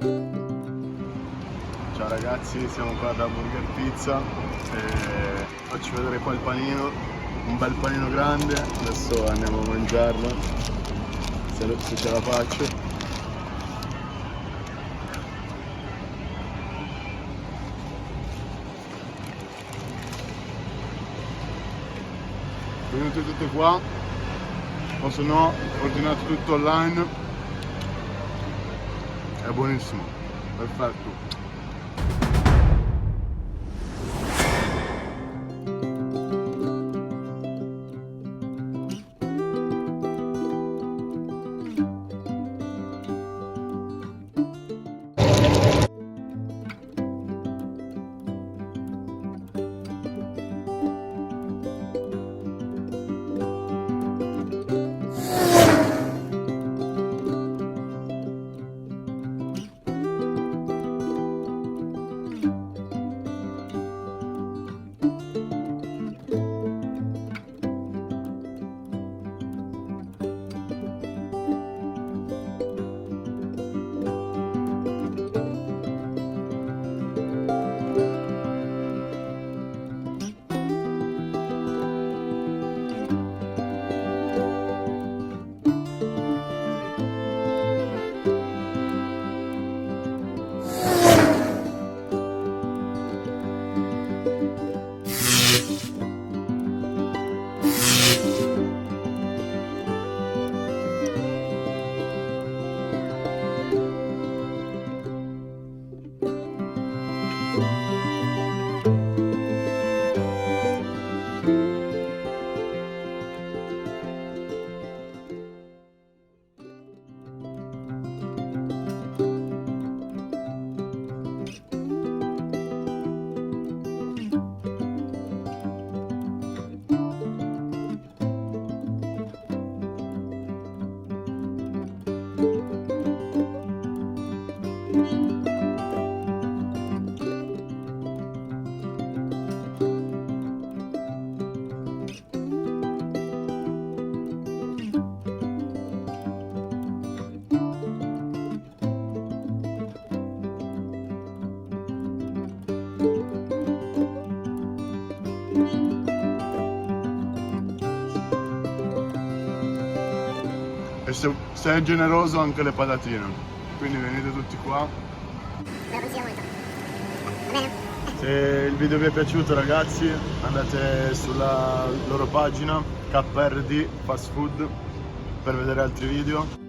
Ciao ragazzi, siamo qua da Burger Pizza e faccio vedere qua il panino, un bel panino grande, adesso andiamo a mangiarlo, se ce la faccio. Venite tutti qua, o se no ordinate tutto online, è buonissimo, perfetto. E se è generoso anche le patatine, quindi venite tutti qua. Ve lo consiglio molto. Va bene? Se il video vi è piaciuto ragazzi, andate sulla loro pagina KRD Fast Food per vedere altri video.